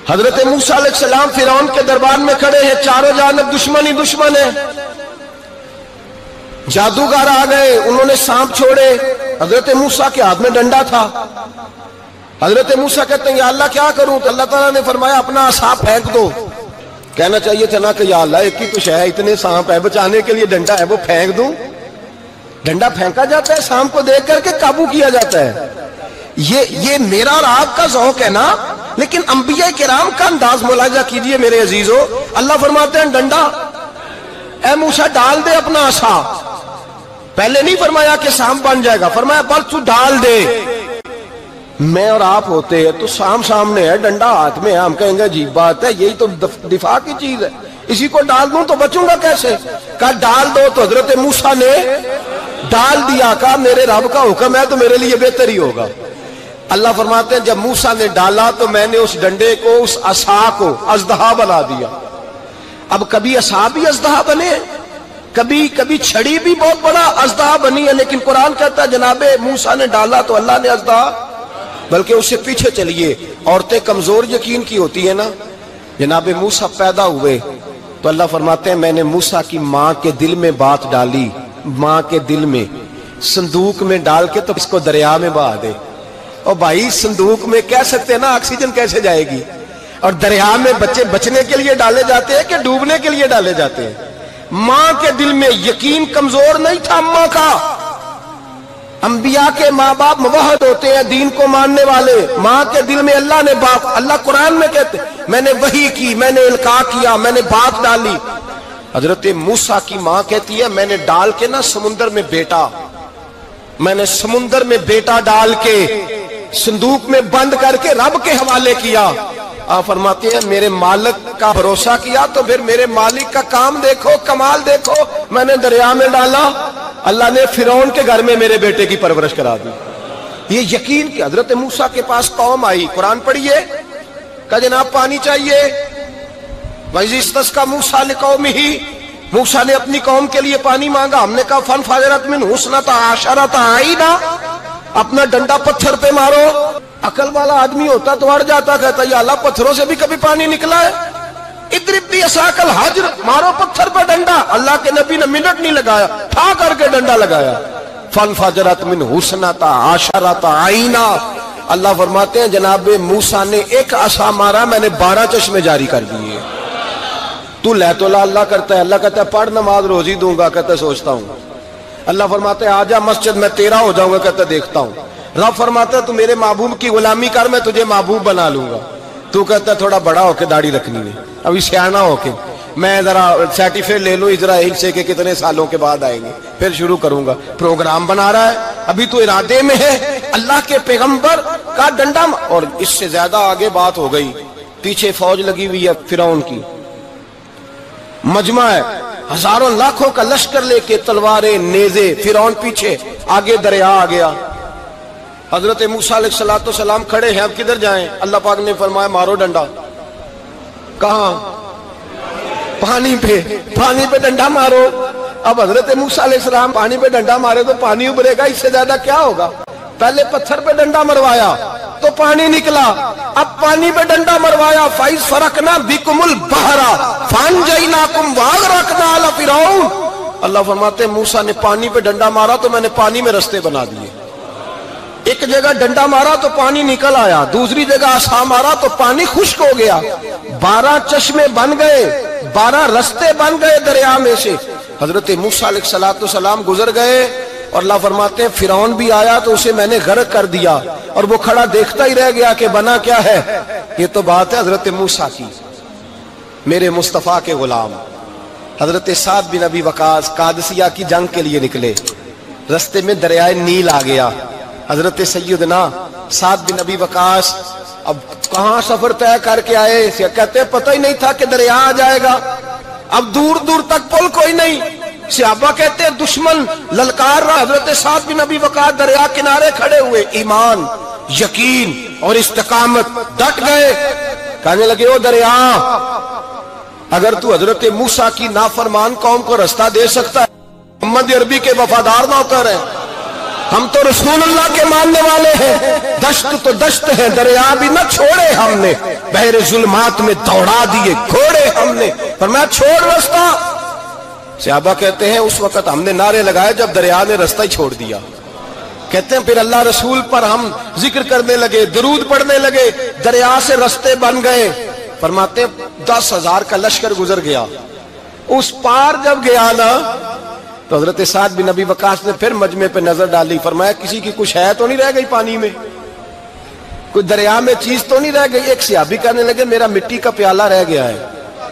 حضرت موسیٰ علیہ السلام فرعون کے دربار میں کھڑے ہیں، چاروں جانب دشمن ہی دشمن ہے۔ جادوگر آ گئے، انہوں نے سانپ چھوڑے، حضرت موسیٰ کے ہاتھ میں ڈنڈا تھا۔ حضرت موسیٰ کہتے ہیں یا اللہ کیا کروں؟ تو اللہ تعالیٰ نے فرمایا اپنا عصا پھینک دو۔ کہنا چاہیے تھا نا کہ یا اللہ ایک ہی تو ہے، اتنے سانپ ہے، بچانے کے لیے ڈنڈا ہے وہ پھینک دوں؟ ڈنڈا پھینکا جاتا ہے، سانپ کو دیکھ کر کے قابو کیا جاتا ہے۔ یہ میرا اور آپ کا ذوق ہے نا، لیکن انبیاء کرام کا انداز ملاحظہ کیجئے میرے عزیزو۔ اللہ فرماتے ہیں ڈنڈا، اے موسیٰ ڈال دے اپنا عصا۔ پہلے نہیں فرمایا کہ سانپ بن جائے گا، فرمایا بل تو ڈال دے۔ میں اور آپ ہوتے ہیں تو سانپ سامنے ہے، ڈنڈا ہاتھ میں ہے، ہم کہیں گے عجیب بات ہے، یہی تو دفاع کی چیز ہے، اسی کو ڈال دوں تو بچوں گا کیسے؟ کہا ڈال دو، تو حضرت موسیٰ نے ڈال دیا۔ کہا میرے رب کا حکم ہے تو میرے لیے بہتر ہی ہوگا۔ اللہ فرماتے ہیں جب موسیٰ نے ڈالا تو میں نے اس ڈنڈے کو، اس عصا کو اژدہا بنا دیا۔ اب کبھی عصا بھی اژدہا بنے، کبھی چھڑی بھی بہت بڑا اژدہا بنی ہے، لیکن قرآن کہتا ہے جناب موسیٰ نے ڈالا تو اللہ نے اژدہا، بلکہ اس سے پیچھے چلیے، عورتیں کمزور یقین کی ہوتی ہیں نا۔ جناب موسیٰ پیدا ہوئے تو اللہ فرماتے ہیں میں نے موسیٰ کی ماں کے دل میں بات ڈالی، ماں کے دل میں، صندوق میں ڈال کے تو اس کو دریا میں بہا دے۔ اور بھائی صندوق میں کہہ سکتے ہیں نا آکسیجن کیسے جائے گی، اور دریا میں بچے بچنے کے لیے ڈالے جاتے ہیں کہ ڈوبنے کے لیے ڈالے جاتے ہیں؟ ماں کے دل میں یقین کمزور نہیں تھا اماں کا۔ انبیاء کے ماں باپ موحد ہوتے ہیں، دین کو ماننے والے، ماں کے دل میں اللہ نے باپ، اللہ قرآن میں کہتے میں نے وحی کی، میں نے القاء کیا، میں نے بات ڈالی۔ حضرت موسیٰ کی ماں کہتی ہے میں نے ڈال کے نا سمندر میں بیٹا، میں نے سمندر میں بیٹا ڈال کے صندوق میں بند کر کے رب کے حوالے کیا۔ آپ فرماتے ہیں میرے مالک کا بھروسہ کیا تو پھر میرے مالک کا کام دیکھو، کمال دیکھو، میں نے دریا میں ڈالا، اللہ نے فرعون کے گھر میں میرے بیٹے کی پرورش کرا دی۔ یہ یقین کہ حضرت موسیٰ کے پاس قوم آئی، قرآن پڑھیے، کہ جناب پانی چاہیے، وَإِذِ اسْتَسْقَىٰ مُوسَىٰ لِقَوْمِهِ، موسیٰ نے اپنی قوم کے لیے پانی مانگا، ہم نے کہا فَانْفَجَرَتْ مِنْهُ اثْنَتَا عَشَرَةَ عَيْنًا، اپنا ڈنڈا پتھر پہ مارو۔ عقل والا آدمی ہوتا تو اڑ جاتا، کہتا یا اللہ پتھروں سے بھی کبھی پانی نکلا ہے؟ اضرب بعصاک الحجر، مارو پتھر پہ ڈنڈا۔ اللہ کے نبی نے منٹ نہیں لگایا، ٹھا کر کے ڈنڈا لگایا۔ فَانْفَجَرَتْ مِنْهُ اثْنَتَا عَشَرَةَ عَيْنًا، اللہ فرماتے ہیں جناب موسیٰ نے ایک عصا مارا، میں نے 12 چشمے جاری کر دیے۔ تو لے تو اللہ کرتا ہے، اللہ کہتا ہے پڑھ نماز روزی دوں گا، کہتا ہے سوچتا ہوں۔ اللہ فرماتا ہے آجا مسجد میں تیرا ہو جاؤں گا، کہتا ہے دیکھتا ہوں۔ رب فرماتا ہے تو میرے محبوب کی غلامی کر، میں تجھے محبوب بنا لوں گا۔ تو کہتا ہے تھوڑا بڑا ہو کے داڑھی رکھنی ہے، ابھی سیانا ہو کے میں ذرا سرٹیفکیٹ لے لوں اسرائیل سے کہ کتنے سالوں کے بعد آئیں گے، پھر شروع کروں گا۔ پروگرام بنا رہا ہے، ابھی تو ارادے میں ہے۔ اللہ کے پیغمبر کا ڈنڈا، اور اس سے زیادہ آگے بات ہو گئی، پیچھے فوج لگی ہوئی ہے فرعون کی، مجمع ہے، ہزاروں لاکھوں کا لشکر لے کے، تلواریں، نیزے، فرعون پیچھے، آگے دریا آ گیا۔ حضرت موسیٰ علیہ السلام کھڑے ہیں، اب کدھر جائیں؟ اللہ پاک نے فرمایا مارو ڈنڈا۔ کہاں؟ پانی پہ ڈنڈا مارو۔ اب حضرت موسیٰ علیہ السلام پانی پہ ڈنڈا مارے تو پانی ابھرے گا، اس سے زیادہ کیا ہوگا؟ پہلے پتھر پہ ڈنڈا مروایا تو پانی نکلا، اب پانی پہ ڈنڈا مروایا، فَإِذْ فَرَقْنَا بِكُمُ الْبَحْرَ فَأَنْجَيْنَاكُمْ وَأَغْرَقْنَا آلَ فِرْعَوْنَ۔ اللہ فرماتے ہیں موسیٰ نے پانی پہ ڈنڈا مارا تو میں نے پانی میں رستے بنا دیے۔ ایک جگہ ڈنڈا مارا تو پانی نکل آیا، دوسری جگہ عصا مارا تو پانی خشک ہو گیا، 12 چشمے بن گئے، 12 رستے بن گئے دریا میں سے۔ حضرت موسیٰ علیہ السلام گزر گئے، اور اللہ فرماتے ہیں فرعون بھی آیا تو اسے میں نے غرق کر دیا، اور وہ کھڑا دیکھتا ہی رہ گیا کہ بنا کیا ہے۔ یہ تو بات ہے حضرت موسیٰ کی، میرے مصطفیٰ کے غلام۔ حضرت سعد بن ابی وقاص قادسیہ کی جنگ کے لیے نکلے، رستے میں دریائے نیل آ گیا۔ حضرت سیدنا سعد بن ابی وقاص اب کہاں سفر طے کر کے آئے، کہتے پتہ ہی نہیں تھا کہ دریا آ جائے گا، اب دور دور تک پل کوئی نہیں۔ صحابہ کہتے ہیں دشمن للکار رہا، حضرت سعد بن ابی وقاص دریا کنارے کھڑے ہوئے، ایمان، یقین اور استقامت، ڈٹ گئے، کہنے لگے او دریا، اگر تو حضرت موسیٰ کی نافرمان قوم کو رستہ دے سکتا ہے، محمد عربی کے وفادار نوکر ہیں، ہم تو رسول اللہ کے ماننے والے ہیں، دشت تو دشت ہے، دریا بھی نہ چھوڑے ہم نے، بحر ظلمات میں دوڑا دیے گھوڑے ہم نے، فرمایا چھوڑ رستہ۔ صحابہ کہتے ہیں اس وقت ہم نے نعرے لگائے جب دریا نے رستہ ہی چھوڑ دیا۔ کہتے ہیں پھر اللہ رسول پر ہم ذکر کرنے لگے، درود پڑھنے لگے، دریا سے رستے بن گئے۔ فرماتے ہیں 10,000 کا لشکر گزر گیا، اس پار جب گیا نا تو حضرت سعد بن ابی وقاص نے پھر مجمع پہ نظر ڈالی، فرمایا کسی کی کچھ ہے تو نہیں رہ گئی پانی میں، کوئی دریا میں چیز تو نہیں رہ گئی؟ ایک صحابی کہنے لگے میرا مٹی کا پیالہ رہ گیا ہے۔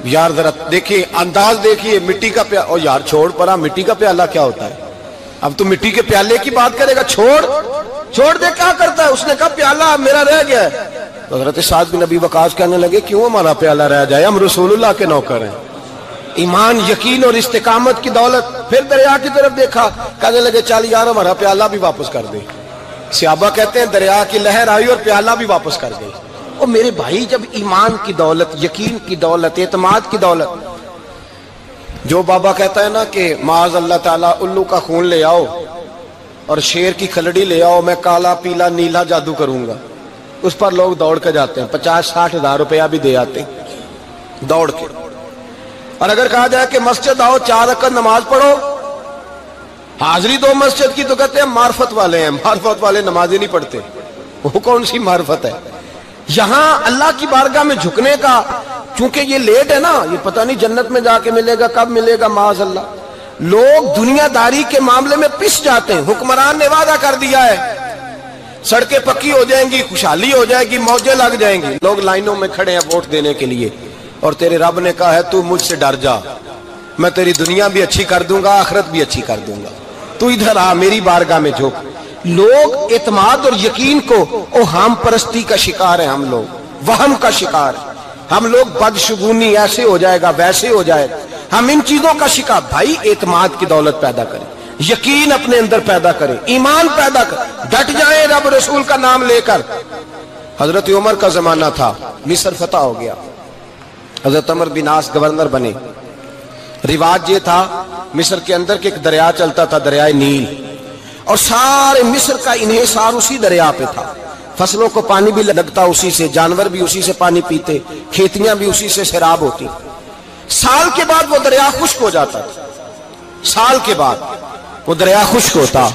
یار ذرا دیکھیے انداز دیکھیے، مٹی کا پیالہ، او یار چھوڑ پرا، مٹی کا پیالہ کیا ہوتا ہے؟ اب تو مٹی کے پیالے کی بات کرے گا، چھوڑ دے، کیا کرتا ہے؟ اس نے کہا پیالہ میرا رہ گیا ہے۔ تو حضرت سعد بن ابی وقاص کہنے لگے کیوں ہمارا پیالہ رہ جائے، ہم رسول اللہ کے نوکر ہیں۔ ایمان، یقین اور استقامت کی دولت۔ پھر دریا کی طرف دیکھا، کہنے لگے چل یار ہمارا پیالہ بھی واپس کر دے۔ صحابہ کہتے ہیں دریا کی لہر آئی اور پیالہ بھی واپس کر گئی۔ اور میرے بھائی جب ایمان کی دولت، یقین کی دولت، اعتماد کی دولت، جو بابا کہتا ہے نا کہ معاذ اللہ تعالیٰ الو کا خون لے آؤ اور شیر کی کھلڑی لے آؤ، میں کالا پیلا نیلا جادو کروں گا، اس پر لوگ دوڑ کے جاتے ہیں، 50-60 ہزار روپیہ بھی دے آتے ہیں دوڑ کے۔ اور اگر کہا جائے کہ مسجد آؤ 4 رکعت نماز پڑھو، حاضری دو مسجد کی، تو کہتے ہیں معرفت والے ہیں، معرفت والے نماز ہی نہیں پڑھتے۔ وہ کون سی معرفت ہے؟ یہاں اللہ کی بارگاہ میں جھکنے کا، چونکہ یہ لیٹ ہے نا، یہ پتہ نہیں جنت میں جا کے ملے گا، کب ملے گا، معاذ اللہ۔ لوگ دنیا داری کے معاملے میں پس جاتے ہیں۔ حکمران نے وعدہ کر دیا ہے سڑکیں پکی ہو جائیں گی، خوشحالی ہو جائے گی، موجیں لگ جائیں گی، لوگ لائنوں میں کھڑے ہیں ووٹ دینے کے لیے، اور تیرے رب نے کہا ہے تو مجھ سے ڈر جا، میں تیری دنیا بھی اچھی کر دوں گا، آخرت بھی اچھی کر دوں گا، تو ادھر آ میری بارگاہ میں جھک۔ لوگ اعتماد اور یقین کو اوہام پرستی کا شکار ہیں، ہم لوگ وہم کا شکار ہیں، ہم لوگ بدشگونی ایسے ہو جائے گا ویسے ہو جائے گا، ہم ان چیزوں کا شکار۔ بھائی اعتماد کی دولت پیدا کریں، یقین اپنے اندر پیدا کریں، ایمان پیدا کریں، ڈٹ جائیں رب رسول کا نام لے کر۔ حضرت عمر کا زمانہ تھا، مصر فتح ہو گیا، حضرت عمر بن عاص گورنر بنے۔ رواج یہ تھا مصر کے اندر کہ ایک دریا چلتا تھا، دریائے نیل، اور سارے مصر کا انحصار اسی دریا پہ تھا، فصلوں کو پانی بھی لگتا اسی سے، جانور بھی اسی سے پانی پیتے، کھیتیاں بھی اسی سے سیراب ہوتی۔ سال کے بعد وہ دریا خشک ہو جاتا تھا، سال کے بعد وہ دریا خشک ہوتا،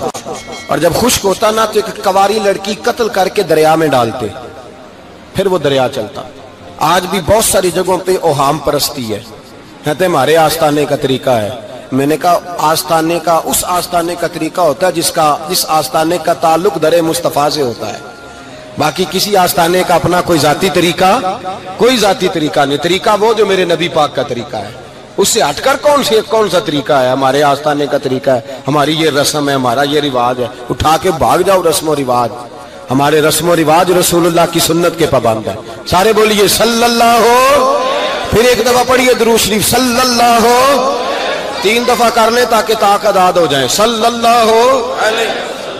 اور جب خشک ہوتا نا تو ایک کواری لڑکی قتل کر کے دریا میں ڈالتے، پھر وہ دریا چلتا۔ آج بھی بہت ساری جگہوں پہ اوہام پرستی ہے، کہتے ہیں ہمارے آستانے کا طریقہ ہے۔ میں نے کہا آستانے کا، اس آستانے کا طریقہ ہوتا ہے جس آستانے کا تعلق در مصطفیٰ سے ہوتا ہے، باقی کسی آستانے کا اپنا کوئی ذاتی طریقہ نہیں۔ طریقہ وہ جو میرے نبی پاک کا طریقہ ہے، اس سے ہٹ کر کون سا طریقہ ہے؟ ہمارے آستانے کا طریقہ ہے، ہماری یہ رسم ہے، ہمارا یہ رواج ہے، اٹھا کے بھاگ جاؤ رسم و رواج۔ ہمارے رسم و رواج رسول اللہ کی سنت کے پابند ہے۔ سارے بولیے صلی اللہ ہو، پھر ایک دفعہ پڑھیے درود شریف صلی اللہ ہو، 3 دفعہ کر لیں تاکہ طاق اداد ہو جائیں، صلی اللہ ہو علیہ۔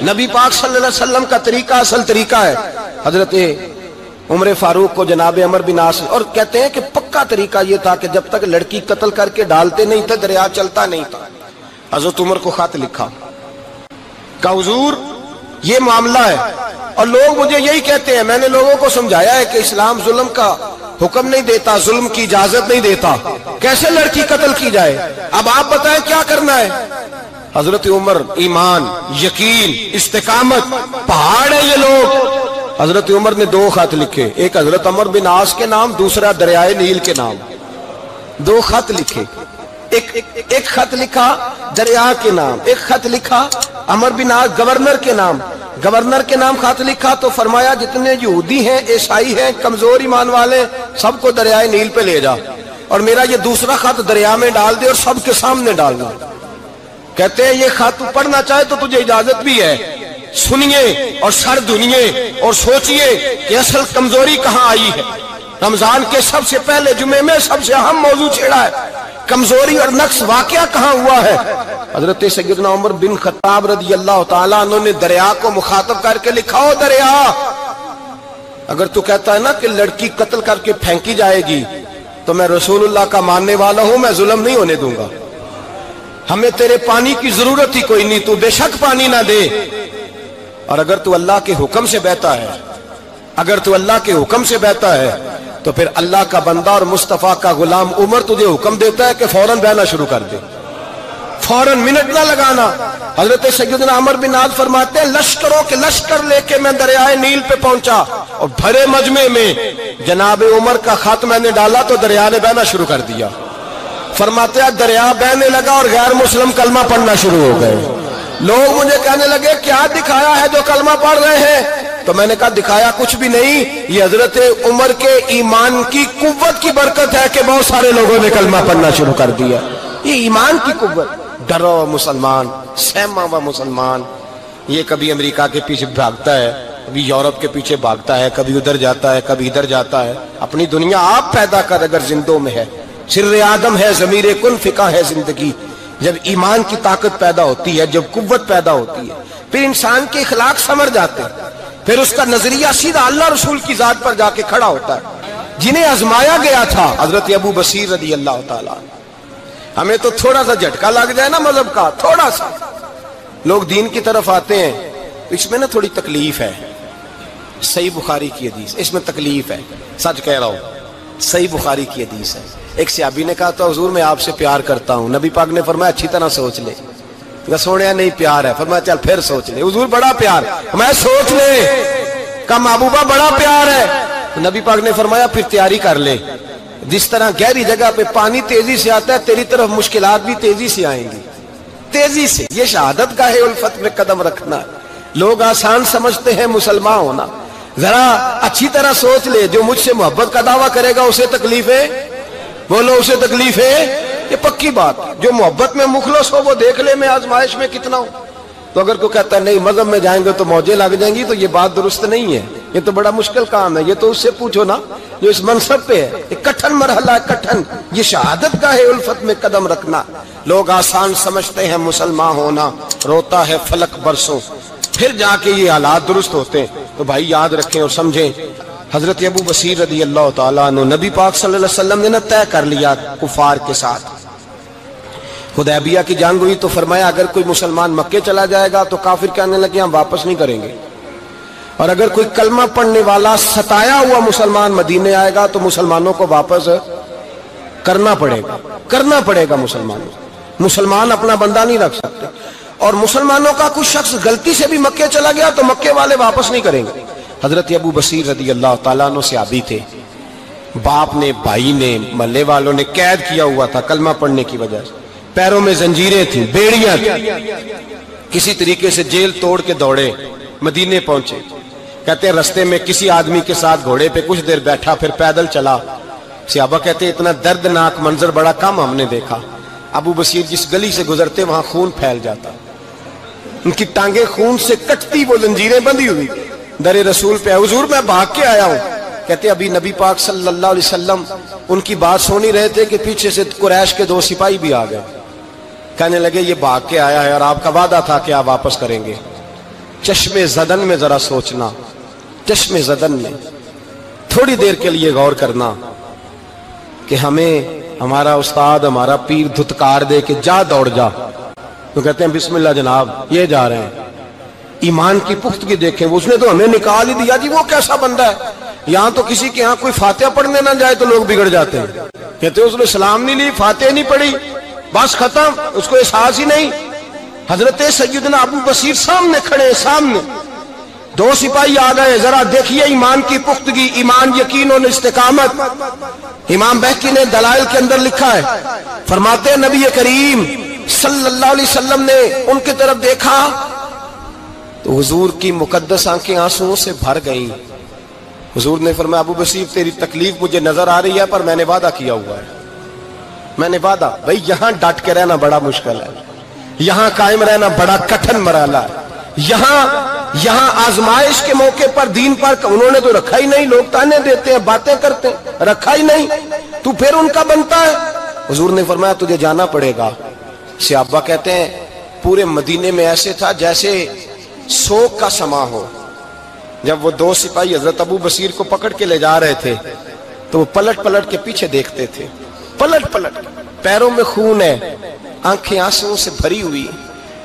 نبی پاک صلی اللہ علیہ وسلم کا طریقہ اصل طریقہ ہے۔ حضرت عمر فاروق کو جناب عمر بن عاص، اور کہتے ہیں کہ پکا طریقہ یہ تھا کہ جب تک لڑکی قتل کر کے ڈالتے نہیں تھے دریا چلتا نہیں تھا۔ حضرت عمر کو خط لکھا کہ حضور یہ معاملہ ہے، اور لوگ مجھے یہی کہتے ہیں، میں نے لوگوں کو سمجھایا ہے کہ اسلام ظلم کا حکم نہیں دیتا، ظلم کی اجازت نہیں دیتا، کیسے لڑکی قتل کی جائے؟ اب آپ بتائیں کیا کرنا ہے؟ حضرت عمر ایمان، یقین، استقامت، پہاڑ ہے یہ لوگ۔ حضرت عمر نے 2 خط لکھے، ایک حضرت عمر بن عاص کے نام، دوسرا دریائے نیل کے نام، 2 خط لکھے۔ ایک خط لکھا دریا کے نام، ایک خط لکھا عمر بن عاص گورنر کے نام، گورنر کے نام خط لکھا تو فرمایا جتنے یہودی ہیں، عیسائی ہیں، کمزور ایمان والے، سب کو دریائے نیل پہ لے جا، اور میرا یہ دوسرا خط دریا میں ڈال دے اور سب کے سامنے ڈالنا۔ کہتے ہیں یہ خط پڑھنا چاہے تو تجھے اجازت بھی ہے، سنیے اور سر دھنیے اور سوچئے کہ اصل کمزوری کہاں آئی ہے۔ رمضان کے سب سے پہلے جمعے میں سب سے اہم موضوع چھیڑا ہے، کمزوری اور نقص واقعہ کہاں ہوا ہے۔ حضرت سیدنا عمر بن خطاب رضی اللہ تعالیٰ عنہ نے دریا کو مخاطب کر کے لکھا، ہو دریا، اگر تو کہتا ہے نا کہ لڑکی قتل کر کے پھینکی جائے گی تو میں رسول اللہ کا ماننے والا ہوں، میں ظلم نہیں ہونے دوں گا، ہمیں تیرے پانی کی ضرورت ہی کوئی نہیں، تو بے شک پانی نہ دے، اور اگر تو اللہ کے حکم سے بہتا ہے، اگر تو اللہ کے حکم سے بہتا ہے تو پھر اللہ کا بندہ اور مصطفیٰ کا غلام عمر تجھے حکم دیتا ہے کہ فوراً بہنا شروع کر دے، فوراً منٹ نہ لگانا۔ حضرت سیدنا عمر بن عاص فرماتے ہیں لشکروں کے لشکر لے کے میں دریائے نیل پہ پہنچا اور بھرے مجمع میں جناب عمر کا خط میں نے ڈالا تو دریا نے بہنا شروع کر دیا۔ فرماتے ہیں دریا بہنے لگا اور غیر مسلم کلمہ پڑھنا شروع ہو گئے۔ لوگ مجھے کہنے لگے کیا دکھایا ہے جو کلمہ پڑھ رہے ہیں؟ تو میں نے کہا دکھایا کچھ بھی نہیں، یہ حضرت عمر کے ایمان کی قوت کی برکت ہے کہ بہت سارے لوگوں نے کلمہ پڑھنا شروع کر دیا۔ یہ ایمان کی قوت، ڈرا ہوا مسلمان، سہما ہوا مسلمان، یہ کبھی امریکہ کے پیچھے بھاگتا ہے، کبھی یورپ کے پیچھے بھاگتا ہے، کبھی ادھر جاتا ہے، کبھی ادھر جاتا ہے۔ اپنی دنیا آپ پیدا کر اگر زندوں میں ہے، سر آدم ہے، ضمیر کن فقہ ہے زندگی۔ جب ایمان کی طاقت پیدا ہوتی ہے، جب قوت پیدا ہوتی ہے، پھر انسان کے اخلاق سمر جاتے ہیں، پھر اس کا نظریہ سیدھا اللہ رسول کی ذات پر جا کے کھڑا ہوتا ہے۔ جنہیں آزمایا گیا تھا حضرت ابو بصیر رضی اللہ تعالیٰ، ہمیں تو تھوڑا سا جھٹکا لگ جائے نا مذہب کا، تھوڑا سا لوگ دین کی طرف آتے ہیں، اس میں نا تھوڑی تکلیف ہے۔ صحیح بخاری کی حدیث، اس میں تکلیف ہے، سچ کہہ رہا ہوں، صحیح بخاری کی حدیث ہے۔ ایک صحابی نے کہا تو حضور میں آپ سے پیار کرتا ہوں، نبی پاک نے فرمایا اچھی طرح سوچ لے۔ سوڑیا نہیں پیار ہے، فرمایا چل پھر سوچ لے۔ حضور بڑا پیار، میں سوچ لے، کہا محبوبہ بڑا پیار ہے۔ نبی پاک نے فرمایا پھر تیاری کر لے، جس طرح گہری جگہ پہ پانی تیزی سے آتا ہے تیری طرف مشکلات بھی تیزی سے آئیں گی، تیزی سے۔ یہ شہادت کا ہے الفت میں قدم رکھنا۔ لوگ آسان سمجھتے ہیں مسلمان ہونا، ذرا اچھی طرح سوچ لے، جو مجھ سے محبت کا دعویٰ کرے گا اسے تکلیف ہے، بولو اسے تکلیف ہے، یہ پکی بات۔ جو محبت میں مخلص ہو وہ دیکھ لے میں آزمائش میں کتنا ہوں۔ تو اگر کوئی کہتا ہے نہیں مذہب میں جائیں گے تو موجیں لگ جائیں گی، تو یہ بات درست نہیں ہے، یہ تو بڑا مشکل کام ہے۔ یہ تو اس سے پوچھو نا جو اس منصب پہ ہے، یہ کٹھن مرحلہ ہے، کٹھن۔ یہ شہادت کا ہے الفت میں قدم رکھنا۔ لوگ آسان سمجھتے ہیں مسلمان ہونا، روتا ہے فلک برسوں، پھر جا کے یہ حالات درست ہوتے ہیں۔ تو بھائی یاد رکھیں اور سمجھیں، حضرت ابو بصیر رضی اللہ تعالیٰ عنہ، نبی پاک صلی اللہ علیہ وسلم نے نہ طے کر لیا کفار کے ساتھ، حدیبیہ کی جنگ ہوئی تو فرمایا اگر کوئی مسلمان مکے چلا جائے گا تو کافر کہنے لگے ہم واپس نہیں کریں گے، اور اگر کوئی کلمہ پڑھنے والا ستایا ہوا مسلمان مدینے آئے گا تو مسلمانوں کو واپس کرنا پڑے گا، کرنا پڑے گا مسلمانوں۔ مسلمان اپنا بندہ نہیں رکھ سکتے، اور مسلمانوں کا کچھ شخص غلطی سے بھی مکے چلا گیا تو مکے والے واپس نہیں کریں گے۔ حضرت ابو بصیر رضی اللہ تعالیٰ عنہ صحابی تھے، باپ نے، بھائی نے، محلے والوں نے قید کیا ہوا تھا کلمہ پڑھنے کی وجہ سے، پیروں میں زنجیریں تھیں، بیڑیاں تھیں، کسی طریقے سے جیل توڑ کے دوڑے مدینے پہنچے۔ کہتے ہیں رستے میں کسی آدمی کے ساتھ گھوڑے پہ کچھ دیر بیٹھا پھر پیدل چلا۔ صحابہ کہتے ہیں اتنا دردناک منظر بڑا کم ہم نے دیکھا۔ ابو بصیر جس گلی سے گزرتے وہاں خون پھیل جاتا، ان کی ٹانگیں خون سے کٹتی، وہ زنجیریں بندھی ہوئی، در رسول پہ حضور میں بھاگ کے آیا ہوں۔ کہتے ابھی نبی پاک صلی اللہ علیہ وسلم ان کی بات سن ہی رہے تھے کہ پیچھے سے قریش کے 2 سپاہی بھی آ گئے، کہنے لگے یہ بھاگ کے آیا ہے اور آپ کا وعدہ تھا کہ آپ واپس کریں گے۔ چشم زدن میں ذرا سوچنا، چشم زدن میں تھوڑی دیر کے لیے غور کرنا کہ ہمیں ہمارا استاد، ہمارا پیر دھتکار دے کہ جا دوڑ جا، تو کہتے ہیں بسم اللہ جناب یہ جا رہے ہیں۔ ایمان کی پختگی دیکھیں، اس نے تو ہمیں نکال ہی دیا جی، وہ کیسا بندہ ہے۔ یہاں تو کسی کے یہاں کوئی فاتحہ پڑھنے نہ جائے تو لوگ بگڑ جاتے ہیں، کہتے ہیں اس نے سلام نہیں لی، فاتحہ نہیں پڑھی، بس ختم، اس کو احساس ہی نہیں۔ حضرت سیدنا ابو بصیر سامنے کھڑے، سامنے 2 سپاہی آ گئے، ذرا دیکھیے ایمان کی پختگی، ایمان، یقین اور استقامت۔ امام بہقی نے دلائل کے اندر لکھا ہے، فرماتے ہیں نبی کریم صلی اللہ علیہ وسلم نے ان کی طرف دیکھا تو حضور کی مقدس آنکھیں آنسوؤں سے بھر گئیں۔ حضور نے فرمایا ابو بصیر تیری تکلیف مجھے نظر آ رہی ہے پر میں نے وعدہ کیا ہوا ہے، میں نے وعدہ۔ بھئی یہاں ڈٹ کے رہنا بڑا مشکل ہے، یہاں قائم رہنا بڑا کٹھن مرحلہ ہے۔ یہاں آزمائش کے موقع پر دین پر انہوں نے تو رکھا ہی نہیں، لوگ تانے دیتے ہیں، باتیں کرتے ہیں، رکھا ہی نہیں، تو پھر ان کا بنتا ہے۔ حضور نے فرمایا تجھے جانا پڑے گا۔ صحابہ کہتے ہیں پورے مدینے میں ایسے تھا جیسے سوگ کا سما ہو۔ جب وہ 2 سپاہی حضرت ابو بصیر کو پکڑ کے لے جا رہے تھے تو وہ پلٹ پلٹ کے پیچھے دیکھتے تھے، پلٹ پلٹ، پیروں میں خون ہے، آنکھیں آنسوؤں سے بھری ہوئی،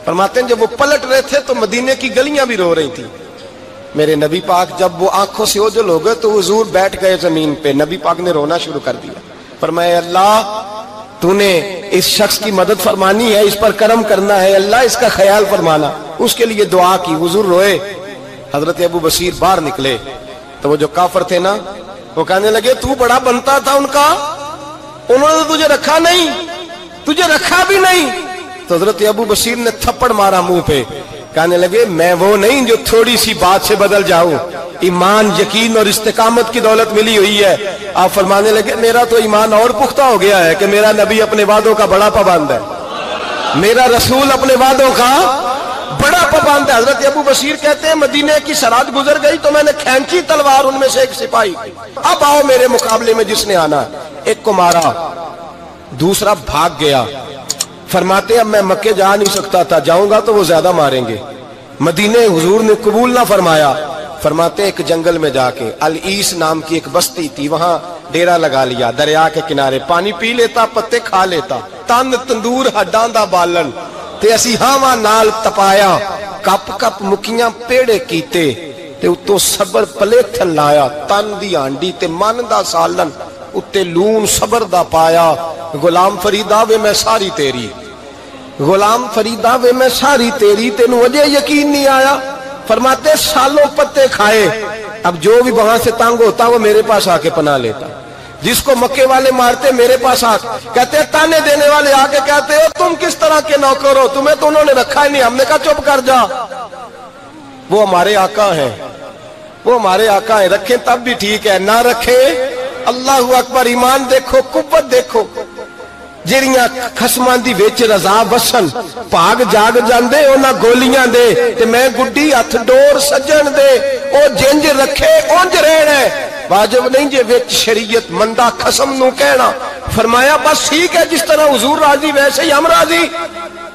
فرماتے ہیں جب وہ پلٹ رہے تھے تو مدینے کی گلیاں بھی رو رہی تھی. میرے نبی پاک جب وہ آنکھوں سے اوجھل ہو گئے تو حضور بیٹھ گئے زمین پہ. نبی پاک نے رونا شروع کر دیا. فرمایا اللہ تو نے اس شخص کی مدد فرمانی ہے, اس پر کرم کرنا ہے, اللہ اس کا خیال فرمانا. اس کے لیے دعا کی. حضور روئے. حضرت ابو بصیر باہر نکلے تو وہ جو کافر تھے نا وہ کہنے لگے تو بڑا بنتا تھا ان کا, انہوں نے تجھے رکھا نہیں, تجھے رکھا بھی نہیں. تو حضرت ابو بصیر نے تھپڑ مارا منہ پہ. کہنے لگے میں وہ نہیں جو تھوڑی سی بات سے بدل جاؤں, ایمان یقین اور استقامت کی دولت ملی ہوئی ہے. آپ فرمانے لگے میرا تو ایمان اور پختہ ہو گیا ہے کہ میرا نبی اپنے وعدوں کا بڑا پابند ہے, میرا رسول اپنے وعدوں کا بڑا پابند ہے. حضرت ابو بصیر کہتے ہیں مدینے کی سرحد گزر گئی تو میں نے کھینچی تلوار, ان میں سے ایک سپاہی, اب آؤ میرے مقابلے میں جس نے آنا. ایک کو مارا, دوسرا بھاگ گیا. فرماتے اب میں مکے جا نہیں سکتا تھا, جاؤں گا تو وہ زیادہ ماریں گے. مدینے حضور نے قبول نہ فرمایا. فرماتے ایک جنگل میں جا کے العیس نام کی ایک بستی تھی, وہاں ڈیرا لگا لیا. دریا کے کنارے پانی پی لیتا, پتے کھا لیتا. تن تندور ہڈاں دا بالن تے اسی ہاواں نال تپایا, کپ کپ مکیاں پیڑے کیتے تے اتوں صبر پلیتھن لایا. تن دی ہانڈی تے من دا سالن اتے لون صبر دا پایا. غلام فریدا وے میں ساری تیری, غلام فریدا وے میں ساری تیری, تینوں وجہ یقین نہیں آیا. فرماتے سالوں پتے کھائے, اب جو بھی وہاں سے تنگ ہوتا وہ میرے پاس آ کے پناہ لیتا. جس کو مکے والے مارتے میرے پاس آ کہتے تانے دینے والے آ کے کہتے ہو تم کس طرح کے نوکر ہو, تمہیں تو انہوں نے رکھا ہی نہیں. ہم نے کہا چپ کر جا, وہ ہمارے آقا ہیں, وہ ہمارے آقا ہیں, رکھیں تب بھی ٹھیک ہے, نہ رکھیں اللہ اکبر. ایمان دیکھو, قوت دیکھو. جیڑیاں خصماں دی وچ رضا وسن بھاگ جاگ جاندے انہاں گولیاں دے تے میں گڈی ہتھ ڈور سجن دے, او جنج رکھے اونج رہنا ہے. واجب نہیں جے وچ شریعت مندہ خصم نو کہنا. فرمایا بس ٹھیک ہے, جس طرح حضور راضی ویسے ہی ہم راضی.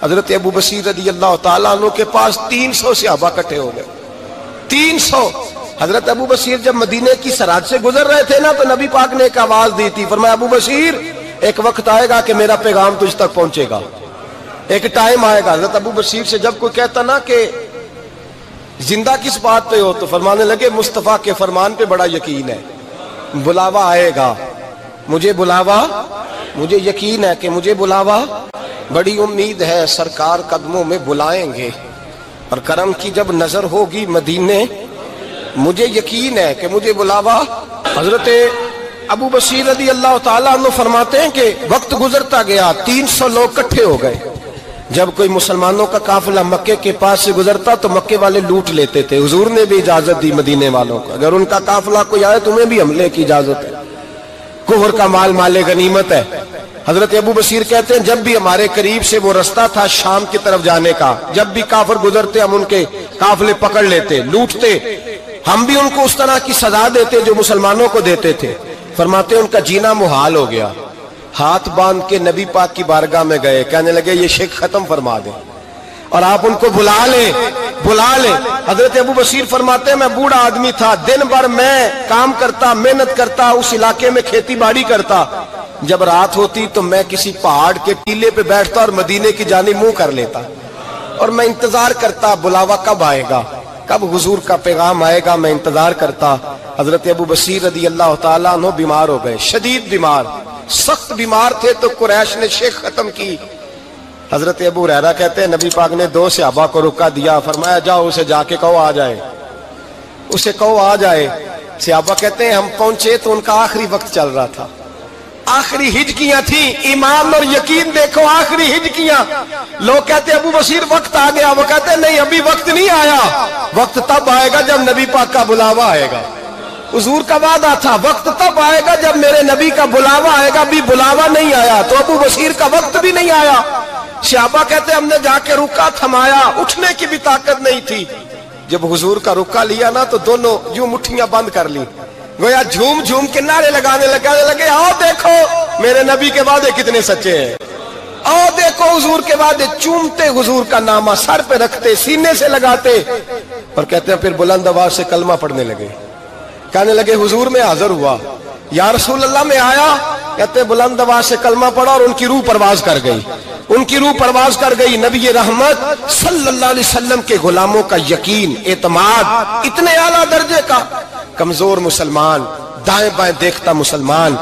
حضرت ابو بصیر رضی اللہ تعالیٰ عنہ کے پاس 300 صحابہ کٹھے ہو گئے, 300. حضرت ابو بصیر جب مدینے کی سرحد سے گزر رہے تھے نا تو نبی پاک نے ایک آواز دی تھی. فرمایا ابو بصیر ایک وقت آئے گا کہ میرا پیغام تجھ تک پہنچے گا, ایک ٹائم آئے گا. حضرت ابو بصیر سے جب کوئی کہتا نا کہ زندہ کس بات پہ ہو تو فرمانے لگے مصطفیٰ کے فرمان پہ بڑا یقین ہے, بلاوا آئے گا, مجھے بلاوا, مجھے یقین ہے کہ مجھے بلاوا, بڑی امید ہے سرکار قدموں میں بلائیں گے, اور کرم کی جب نظر ہوگی مدینے, مجھے یقین ہے کہ مجھے بلاوا. حضرت ابو بصیر رضی اللہ تعالیٰ عنہ فرماتے ہیں کہ وقت گزرتا گیا, 300 لوگ کٹھے ہو گئے. جب کوئی مسلمانوں کا قافلہ مکے کے پاس سے گزرتا تو مکے والے لوٹ لیتے تھے. حضور نے بھی اجازت دی مدینے والوں کو, اگر ان کا قافلہ کوئی آئے تمہیں بھی حملے کی اجازت ہے, کفر کا مال مال غنیمت ہے. حضرت ابو بصیر کہتے ہیں جب بھی ہمارے قریب سے وہ رستہ تھا شام کی طرف جانے کا, جب بھی کافر گزرتے ہم ان کے قافلے پکڑ لیتے, لوٹتے, ہم بھی ان کو اس طرح کی سزا دیتے جو مسلمانوں کو دیتے تھے. فرماتے ان کا جینا محال ہو گیا. ہاتھ باندھ کے نبی پاک کی بارگاہ میں گئے, کہنے لگے یہ شرک ختم فرما دیں اور آپ ان کو بلا لیں, بلا لیں. حضرت ابو بصیر فرماتے ہیں میں بوڑھا آدمی تھا, دن بھر میں کام کرتا, محنت کرتا, اس علاقے میں کھیتی باڑی کرتا. جب رات ہوتی تو میں کسی پہاڑ کے ٹیلے پہ بیٹھتا اور مدینے کی جانب منہ کر لیتا, اور میں انتظار کرتا بلاوا کب آئے گا, کب حضور کا پیغام آئے گا, میں انتظار کرتا. حضرت ابو بصیر رضی اللہ تعالیٰ عنہ بیمار ہو گئے, شدید بیمار, سخت بیمار تھے, تو قریش نے شیخ ختم کی. حضرت ابو ہریرہ کہتے ہیں نبی پاک نے 2 صحابہ کو رکا دیا, فرمایا جاؤ اسے جا کے کہو آ جائے, اسے کہو آ جائے. صحابہ کہتے ہیں ہم پہنچے تو ان کا آخری وقت چل رہا تھا, آخری ہجکیاں تھیں. ایمان اور یقین دیکھو, آخری ہجکیاں. لوگ کہتے ابو بصیر وقت آ گیا, وہ کہتے نہیں ابھی وقت نہیں آیا, وقت تب آئے گا جب نبی پاک کا بلاوا آئے گا. حضور کا وعدہ تھا وقت تب آئے گا جب میرے نبی کا بلاوا آئے گا, بھی بلاوا نہیں آیا تو ابو بصیر کا وقت بھی نہیں آیا. صحابہ کہتے ہم نے جا کے رکا, تھمایا, اٹھنے کی بھی طاقت نہیں تھی. جب حضور کا رکا لیا نا تو دونوں یوں مٹھیاں بند کر لی, گویا جھوم جھوم کے نعرے لگانے لگے آؤ دیکھو میرے نبی کے وعدے کتنے سچے ہیں, آؤ دیکھو حضور کے وعدے. چومتے حضور کا نامہ, سر پہ رکھتے, سینے سے لگاتے, اور کہتے ہیں پھر بلند آواز سے کلمہ پڑھنے لگے. کہنے لگے حضور میں حاضر ہوا, یا رسول اللہ میں آیا. کہتے بلند آواز سے کلمہ پڑھا اور ان کی روح پرواز کر گئی. ان کی روح پرواز کر گئی۔ نبی رحمت صلی اللہ علیہ وسلم کے غلاموں کا یقین، اعتماد اتنے اعلیٰ درجے کا، کمزور مسلمان، دائیں بائیں دیکھتا مسلمان،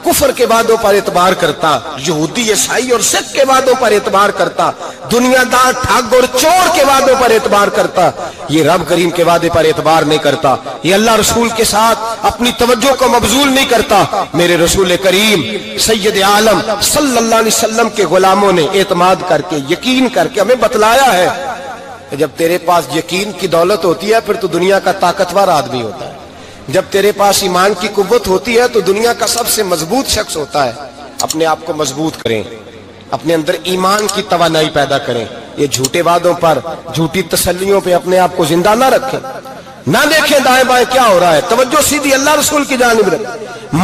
کفر کے وعدوں پر اعتبار کرتا، یہودی عیسائی اور سکھ کے وعدوں پر اعتبار کرتا، دنیا دار ٹھگ اور چور کے وعدوں پر اعتبار کرتا، یہ رب کریم کے وعدے پر اعتبار نہیں کرتا، یہ اللہ رسول کے ساتھ اپنی توجہ کو مبذول نہیں کرتا۔ میرے رسول کریم سید عالم صلی اللہ علیہ وسلم کے غلاموں نے اعتماد کر کے، یقین کر کے ہمیں بتلایا ہے کہ جب تیرے پاس یقین کی دولت ہوتی ہے پھر تو دنیا کا طاقتور آدمی ہوتا ہے، جب تیرے پاس ایمان کی قوت ہوتی ہے تو دنیا کا سب سے مضبوط شخص ہوتا ہے۔ اپنے آپ کو مضبوط کریں، اپنے اندر ایمان کی توانائی پیدا کریں، یہ جھوٹے وعدوں پر، جھوٹی تسلیوں پہ اپنے آپ کو زندہ نہ رکھیں، نہ دیکھیں دائیں بائیں کیا ہو رہا ہے، توجہ سیدھی اللہ رسول کی جانب رکھیں۔